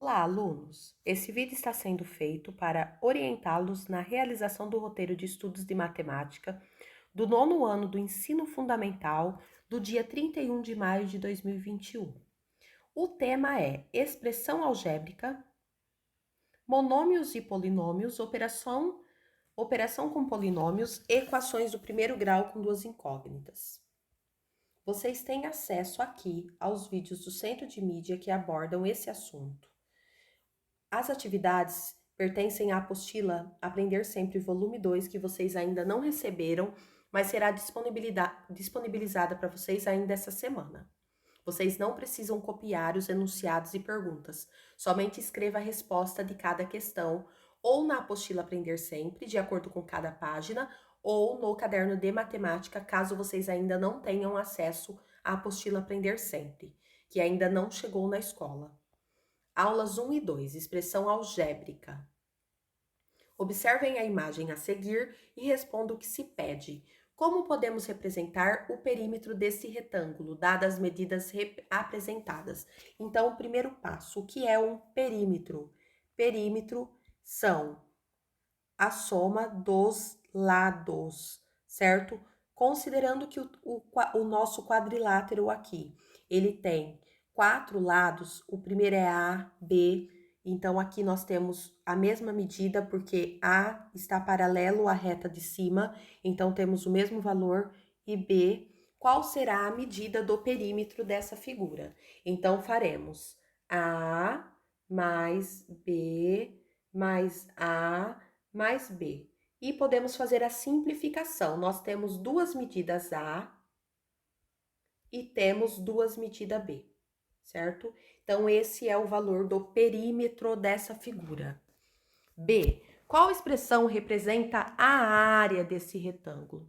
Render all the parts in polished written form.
Olá, alunos! Esse vídeo está sendo feito para orientá-los na realização do roteiro de estudos de matemática do nono ano do ensino fundamental do dia 31 de maio de 2021. O tema é expressão algébrica, monômios e polinômios, operação com polinômios, equações do primeiro grau com duas incógnitas. Vocês têm acesso aqui aos vídeos do Centro de Mídia que abordam esse assunto. As atividades pertencem à apostila Aprender Sempre, volume 2, que vocês ainda não receberam, mas será disponibilizada para vocês ainda essa semana. Vocês não precisam copiar os enunciados e perguntas, somente escreva a resposta de cada questão, ou na apostila Aprender Sempre, de acordo com cada página, ou no caderno de matemática, caso vocês ainda não tenham acesso à apostila Aprender Sempre, que ainda não chegou na escola. Aulas 1 e 2, expressão algébrica. Observem a imagem a seguir e respondam o que se pede. Como podemos representar o perímetro desse retângulo, dadas as medidas apresentadas? Então, o primeiro passo, o que é um perímetro? Perímetro são a soma dos lados, certo? Considerando que o nosso quadrilátero aqui, ele tem 4 lados, o primeiro é A, B, então aqui nós temos a mesma medida, porque A está paralelo à reta de cima, então temos o mesmo valor, e B, qual será a medida do perímetro dessa figura? Então faremos A mais B mais A mais B. E podemos fazer a simplificação. Nós temos duas medidas A e temos duas medidas B, certo? Então, esse é o valor do perímetro dessa figura. B. Qual expressão representa a área desse retângulo?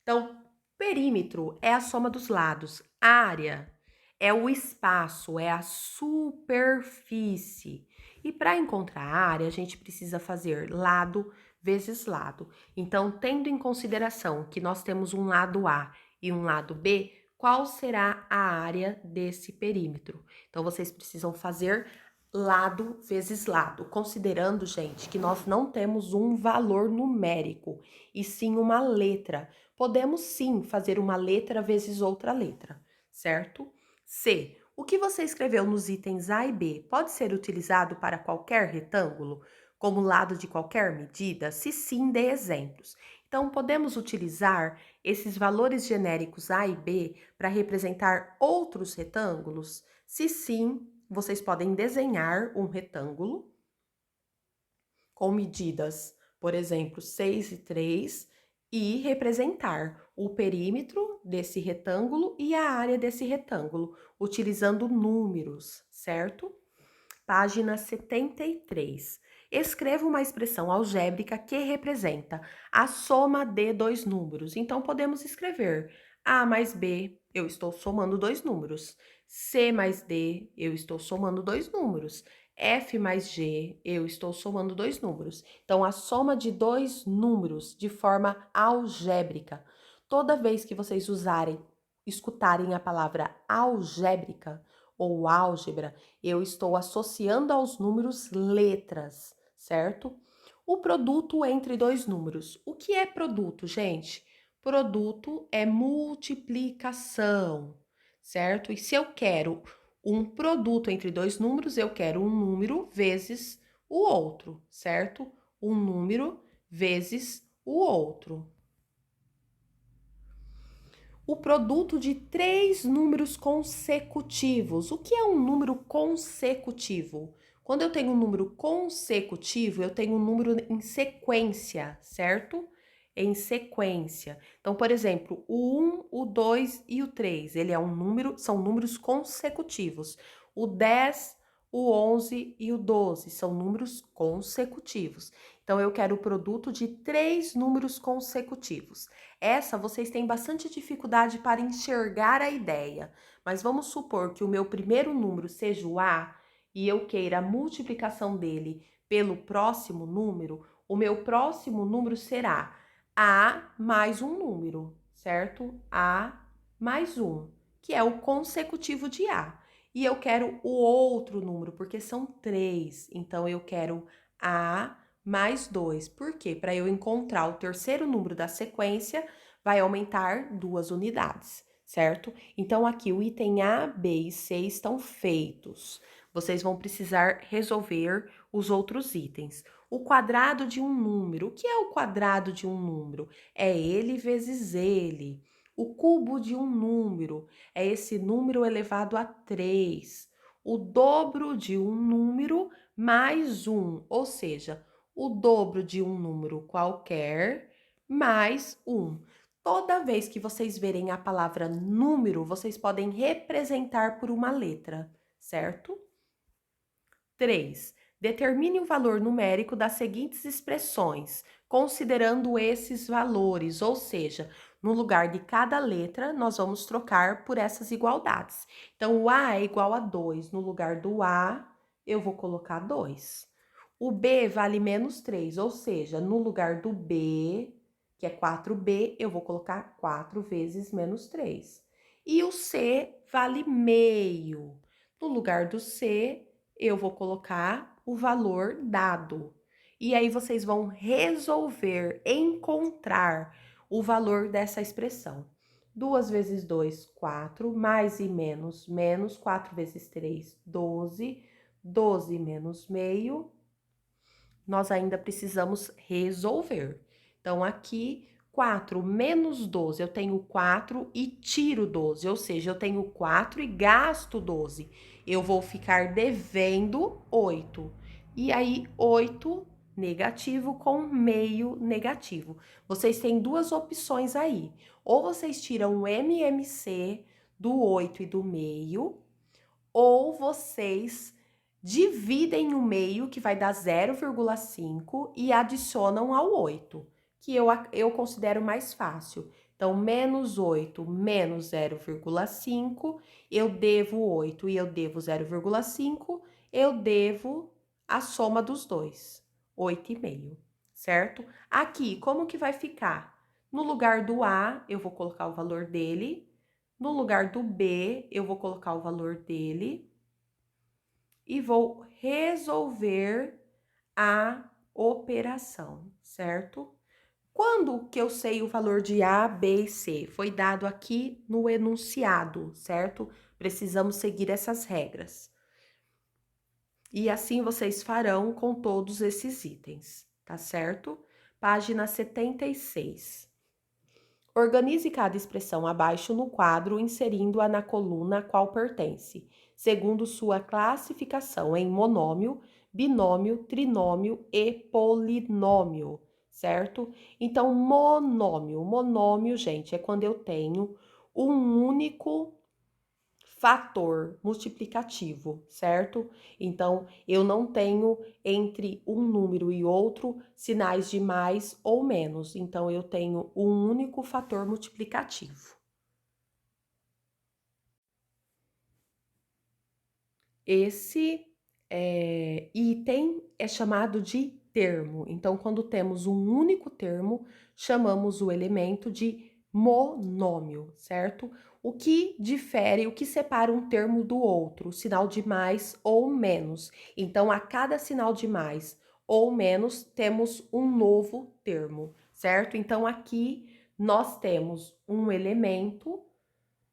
Então, perímetro é a soma dos lados. Área é o espaço, é a superfície. E para encontrar a área, a gente precisa fazer lado vezes lado. Então, tendo em consideração que nós temos um lado A e um lado B, qual será a área desse perímetro? Então, vocês precisam fazer lado vezes lado, considerando, gente, que nós não temos um valor numérico, e sim uma letra. Podemos sim fazer uma letra vezes outra letra, certo? C. O que você escreveu nos itens A e B pode ser utilizado para qualquer retângulo, como lado de qualquer medida? Se sim, dê exemplos. Então, podemos utilizar esses valores genéricos A e B para representar outros retângulos? Se sim, vocês podem desenhar um retângulo com medidas, por exemplo, 6 e 3, e representar o perímetro desse retângulo e a área desse retângulo, utilizando números, certo? Página 73. Escreva uma expressão algébrica que representa a soma de dois números. Então, podemos escrever A mais B, eu estou somando dois números. C mais D, eu estou somando dois números. F mais G, eu estou somando dois números. Então, a soma de dois números de forma algébrica. Toda vez que vocês escutarem a palavra algébrica ou álgebra, eu estou associando aos números letras, certo? O produto entre dois números. O que é produto, gente? Produto é multiplicação, certo? E se eu quero um produto entre dois números, eu quero um número vezes o outro, certo? Um número vezes o outro. O produto de três números consecutivos. O que é um número consecutivo? Quando eu tenho um número consecutivo, eu tenho um número em sequência, certo? Em sequência. Então, por exemplo, o 1, o 2 e o 3, ele é um número, são números consecutivos. O 10, o 11 e o 12 são números consecutivos. Então, eu quero o produto de três números consecutivos. Essa vocês têm bastante dificuldade para enxergar a ideia, mas vamos supor que o meu primeiro número seja o A e eu queira a multiplicação dele pelo próximo número, o meu próximo número será A mais um número, certo? A mais um, que é o consecutivo de A. e eu quero o outro número, porque são 3. Então, eu quero A mais 2. Por quê? Para eu encontrar o terceiro número da sequência, vai aumentar 2 unidades, certo? Então, aqui o item A, B e C estão feitos. Vocês vão precisar resolver os outros itens. O quadrado de um número. O que é o quadrado de um número? É ele vezes ele. O cubo de um número é esse número elevado a 3. O dobro de um número mais 1, ou seja, o dobro de um número qualquer mais 1. Toda vez que vocês verem a palavra número, vocês podem representar por uma letra, certo? 3. Determine o valor numérico das seguintes expressões, considerando esses valores, ou seja, no lugar de cada letra, nós vamos trocar por essas igualdades. Então, o A é igual a 2. No lugar do A, eu vou colocar 2. O B vale menos 3, ou seja, no lugar do B, que é 4B, eu vou colocar 4 vezes menos 3. E o C vale meio. No lugar do C, eu vou colocar o valor dado. E aí vocês vão resolver, encontrar o valor dessa expressão. 2 vezes 2, 4, mais e menos, menos 4 vezes 3, 12, 12 menos meio, nós ainda precisamos resolver. Então, aqui, 4 menos 12, eu tenho 4 e tiro 12, ou seja, eu tenho 4 e gasto 12. Eu vou ficar devendo 8. E aí, 8 negativo com meio negativo. Vocês têm duas opções aí. Ou vocês tiram o MMC do 8 e do meio, ou vocês dividem o meio, que vai dar 0,5, e adicionam ao 8, que eu considero mais fácil. Então, menos 8 menos 0,5, eu devo 8 e eu devo 0,5, eu devo a soma dos dois, 8,5, certo? Aqui, como que vai ficar? No lugar do A, eu vou colocar o valor dele. No lugar do B, eu vou colocar o valor dele e vou resolver a operação, certo? Quando que eu sei o valor de A, B e C? Foi dado aqui no enunciado, certo? Precisamos seguir essas regras. E assim vocês farão com todos esses itens, tá certo? Página 76. Organize cada expressão abaixo no quadro, inserindo-a na coluna a qual pertence, segundo sua classificação em monômio, binômio, trinômio e polinômio, certo? Então, monômio, gente, é quando eu tenho um único fator multiplicativo, certo? Então, eu não tenho entre um número e outro sinais de mais ou menos. Então, eu tenho um único fator multiplicativo. Esse item é chamado de termo. Então, quando temos um único termo, chamamos o elemento de monômio, certo? O que difere, o que separa um termo do outro? O sinal de mais ou menos. Então, a cada sinal de mais ou menos, temos um novo termo, certo? Então, aqui nós temos um elemento,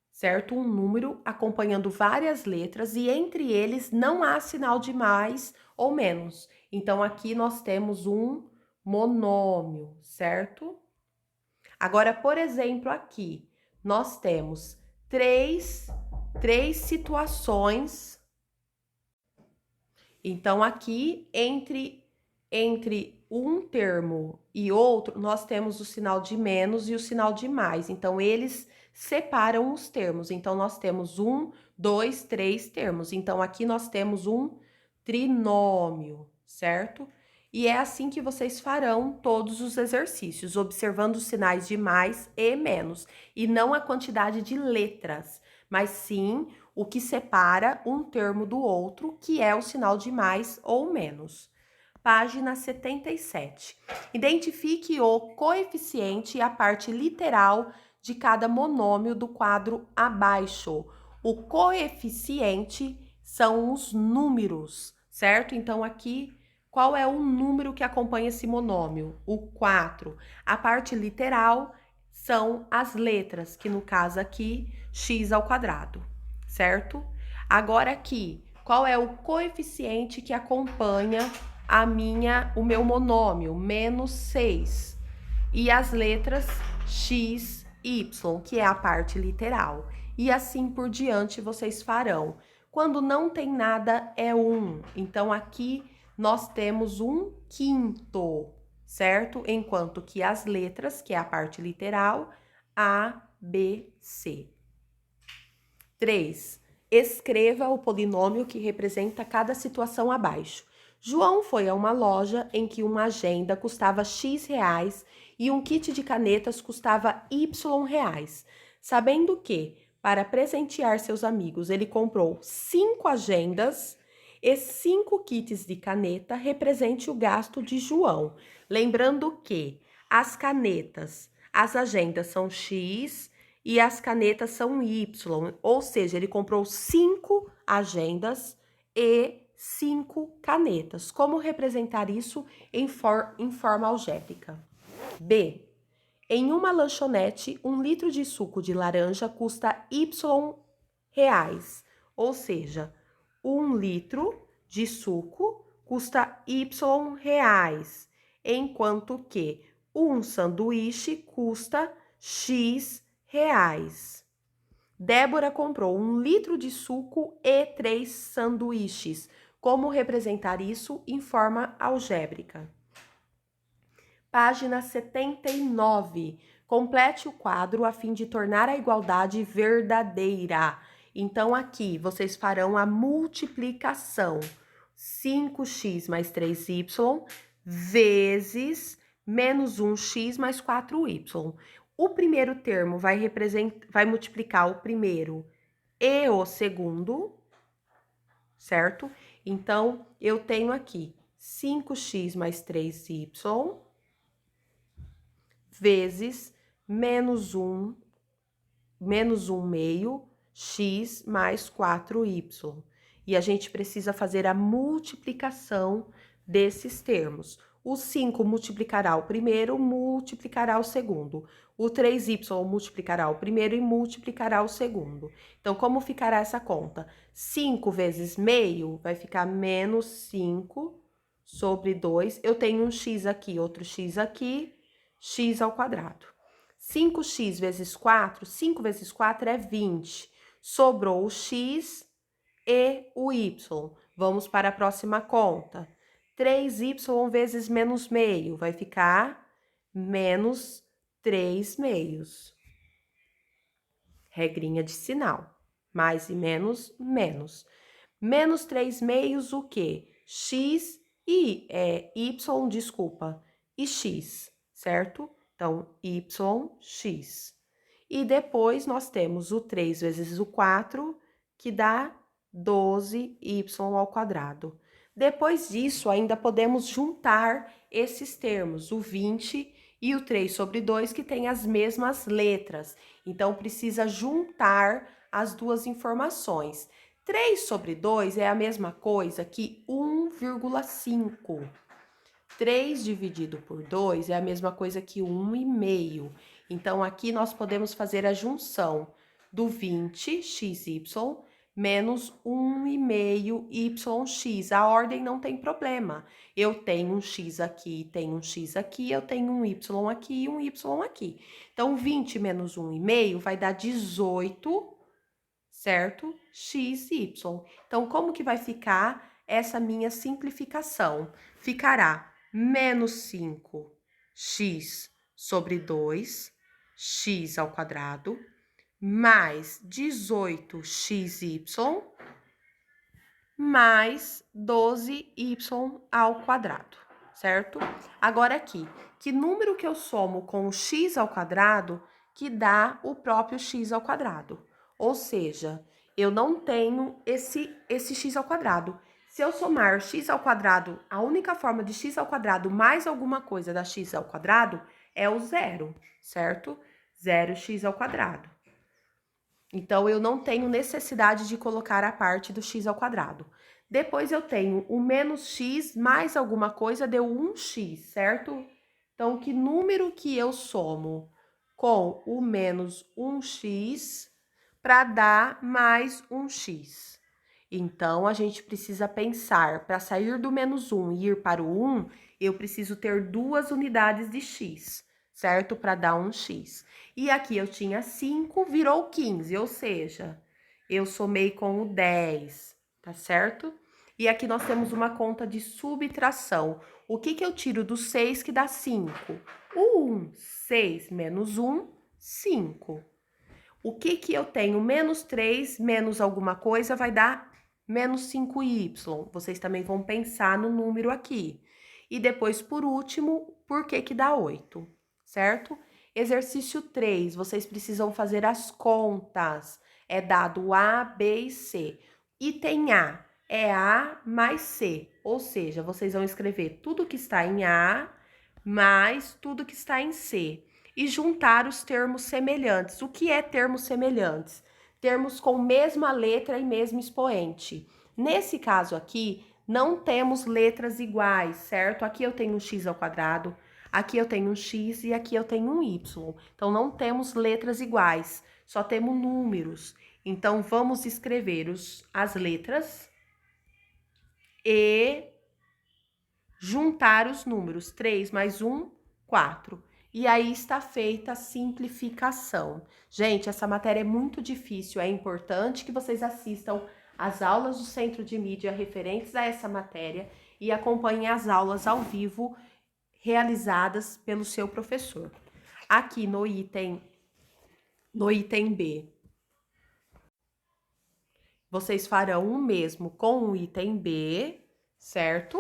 certo? Um número acompanhando várias letras e entre eles não há sinal de mais ou menos. Então, aqui nós temos um monômio, certo? Agora, por exemplo, aqui nós temos três situações. Então, aqui, entre um termo e outro, nós temos o sinal de menos e o sinal de mais. Então, eles separam os termos. Então, nós temos 1, 2, 3 termos. Então, aqui nós temos um trinômio, certo? E é assim que vocês farão todos os exercícios, observando os sinais de mais e menos, e não a quantidade de letras, mas sim o que separa um termo do outro, que é o sinal de mais ou menos. Página 77. Identifique o coeficiente e a parte literal de cada monômio do quadro abaixo. O coeficiente são os números, certo? Então, aqui, qual é o número que acompanha esse monômio? O 4. A parte literal são as letras, que no caso aqui, x ao quadrado, certo? Agora aqui, qual é o coeficiente que acompanha o meu monômio? Menos 6. E as letras x, y, que é a parte literal. E assim por diante vocês farão. Quando não tem nada, é 1. Então, aqui nós temos 1/5, certo? Enquanto que as letras, que é a parte literal, A, B, C. 3. Escreva o polinômio que representa cada situação abaixo. João foi a uma loja em que uma agenda custava X reais e um kit de canetas custava Y reais. Sabendo que, para presentear seus amigos, ele comprou 5 agendas e 5 kits de caneta, represente o gasto de João. Lembrando que as agendas são X e as canetas são Y, ou seja, ele comprou 5 agendas e 5 canetas. Como representar isso em forma algébrica? B. Em uma lanchonete, 1 litro de suco de laranja custa Y reais, ou seja, 1 litro de suco custa Y reais, enquanto que um sanduíche custa X reais. Débora comprou 1 litro de suco e 3 sanduíches. Como representar isso em forma algébrica? Página 79. Complete o quadro a fim de tornar a igualdade verdadeira. Então, aqui vocês farão a multiplicação. 5x mais 3y vezes menos 1x mais 4y. O primeiro termo vai multiplicar o primeiro e o segundo, certo? Então, eu tenho aqui 5x mais 3y vezes menos 1 meio x mais 4y. E a gente precisa fazer a multiplicação desses termos. O 5 multiplicará o primeiro, multiplicará o segundo. O 3y multiplicará o primeiro e multiplicará o segundo. Então, como ficará essa conta? 5 vezes meio vai ficar menos 5 sobre 2. Eu tenho um x aqui, outro x aqui, x ao quadrado. 5x vezes 4, 5 vezes 4 é 20. Sobrou o x e o y. Vamos para a próxima conta. 3y vezes menos meio vai ficar menos 3 meios. Regrinha de sinal. Mais e menos, menos. Menos 3 meios o quê? X e y, desculpa, e x, certo? Então, yx. E depois nós temos o 3 vezes o 4, que dá 12y ao quadrado. Depois disso, ainda podemos juntar esses termos, o 20 e o 3 sobre 2, que tem as mesmas letras. Então, precisa juntar as duas informações. 3 sobre 2 é a mesma coisa que 1,5. 3 dividido por 2 é a mesma coisa que 1,5. Então, aqui nós podemos fazer a junção do 20xy menos 1,5yx. A ordem não tem problema. Eu tenho um x aqui, tenho um x aqui, eu tenho um y aqui e um y aqui. Então, 20 menos 1,5 vai dar 18, certo? XY. Então, como que vai ficar essa minha simplificação? Ficará menos 5x sobre 2, x ao quadrado, mais 18xy, mais 12y ao quadrado, certo? Agora aqui, que número que eu somo com o x ao quadrado que dá o próprio x ao quadrado? Ou seja, eu não tenho esse x ao quadrado. Se eu somar x ao quadrado, a única forma de x ao quadrado mais alguma coisa da x ao quadrado é o zero, certo? 0x ao quadrado. Então, eu não tenho necessidade de colocar a parte do x ao quadrado. Depois, eu tenho o menos x mais alguma coisa, deu 1x, certo? Então, que número que eu somo com o menos 1x para dar mais 1x? Então, a gente precisa pensar, para sair do menos 1 e ir para o 1, eu preciso ter 2 unidades de x, certo? Para dar 1x. E aqui eu tinha 5, virou 15, ou seja, eu somei com o 10, tá certo? E aqui nós temos uma conta de subtração. O que eu tiro do 6 que dá 5? O 1, 6 menos 1, 5. O que eu tenho? Menos 3, menos alguma coisa, vai dar menos 5y. Vocês também vão pensar no número aqui. E depois, por último, por que dá 8, certo? Exercício 3, vocês precisam fazer as contas. É dado A, B e C. Item A é A mais C, ou seja, vocês vão escrever tudo que está em A mais tudo que está em C e juntar os termos semelhantes. O que é termos semelhantes? Termos com mesma letra e mesmo expoente. Nesse caso aqui, não temos letras iguais, certo? Aqui eu tenho um x ao quadrado, aqui eu tenho um x e aqui eu tenho um y. Então, não temos letras iguais, só temos números. Então, vamos escrever as letras e juntar os números. 3 mais 1, 4. E aí está feita a simplificação. Gente, essa matéria é muito difícil, é importante que vocês assistam às aulas do Centro de Mídia referentes a essa matéria e acompanhem as aulas ao vivo realizadas pelo seu professor. Aqui no item B, vocês farão o mesmo com o item B, certo?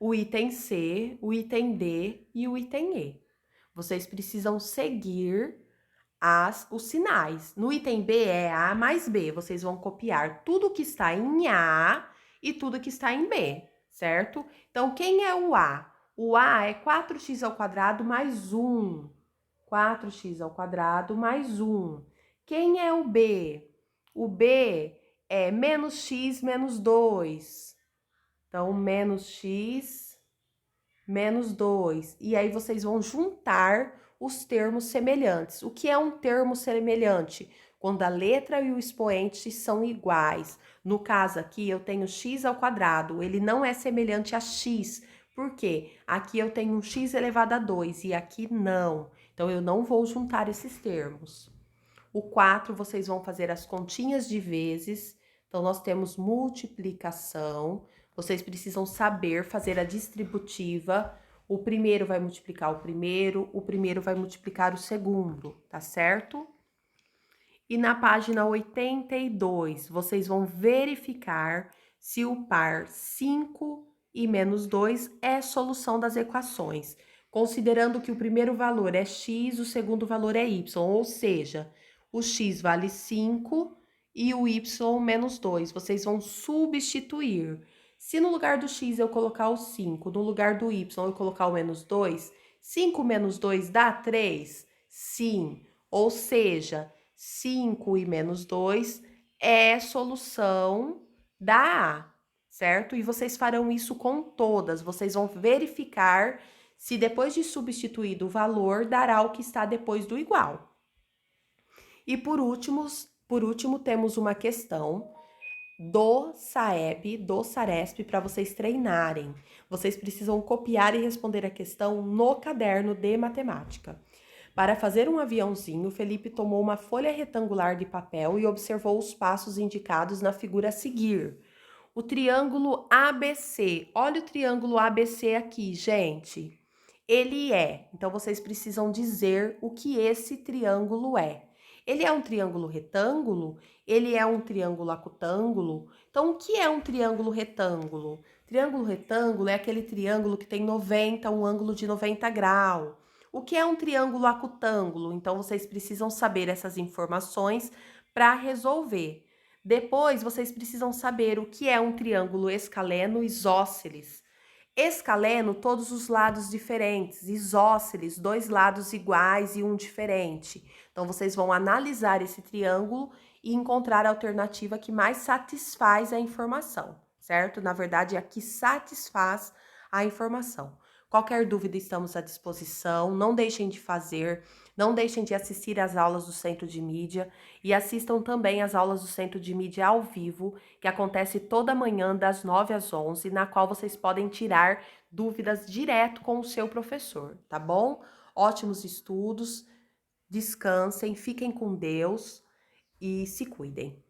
O item C, o item D e o item E. Vocês precisam seguir os sinais. No item B é A mais B. Vocês vão copiar tudo que está em A e tudo que está em B, certo? Então, quem é o A? O A é 4x ao quadrado mais 1. 4x ao quadrado mais 1. Quem é o B? O B é menos x menos 2. Então, menos x menos 2. E aí, vocês vão juntar os termos semelhantes. O que é um termo semelhante? Quando a letra e o expoente são iguais. No caso aqui, eu tenho x ao quadrado. Ele não é semelhante a x. Por quê? Aqui eu tenho um x elevado a 2 e aqui não. Então, eu não vou juntar esses termos. O 4, vocês vão fazer as continhas de vezes. Então, nós temos multiplicação. Vocês precisam saber fazer a distributiva. O primeiro vai multiplicar o primeiro vai multiplicar o segundo, tá certo? E na página 82, vocês vão verificar se o par 5 e menos 2 é solução das equações, considerando que o primeiro valor é x, o segundo valor é y, ou seja, o x vale 5 e o y menos 2. Vocês vão substituir. Se no lugar do x eu colocar o 5, no lugar do y eu colocar o menos 2, 5 menos 2 dá 3? Sim. Ou seja, 5 e menos 2 é solução da A, certo? E vocês farão isso com todas. Vocês vão verificar se depois de substituído o valor, dará o que está depois do igual. E por último, temos uma questão do SAEB, do SARESP, para vocês treinarem. Vocês precisam copiar e responder a questão no caderno de matemática. Para fazer um aviãozinho, Felipe tomou uma folha retangular de papel e observou os passos indicados na figura a seguir. O triângulo ABC. Olha o triângulo ABC aqui, gente. Ele é. Então, vocês precisam dizer o que esse triângulo é. Ele é um triângulo retângulo? Ele é um triângulo acutângulo? Então, o que é um triângulo retângulo? Triângulo retângulo é aquele triângulo que tem 90, um ângulo de 90 graus. O que é um triângulo acutângulo? Então, vocês precisam saber essas informações para resolver. Depois, vocês precisam saber o que é um triângulo escaleno isósceles. Escaleno, todos os lados diferentes. Isósceles, 2 lados iguais e um diferente. Então, vocês vão analisar esse triângulo e encontrar a alternativa que mais satisfaz a informação, certo? Na verdade, é a que satisfaz a informação. Qualquer dúvida, estamos à disposição. Não deixem de fazer, não deixem de assistir às aulas do Centro de Mídia e assistam também às aulas do Centro de Mídia ao vivo, que acontece toda manhã das 9 às 11, na qual vocês podem tirar dúvidas direto com o seu professor, tá bom? Ótimos estudos, descansem, fiquem com Deus e se cuidem.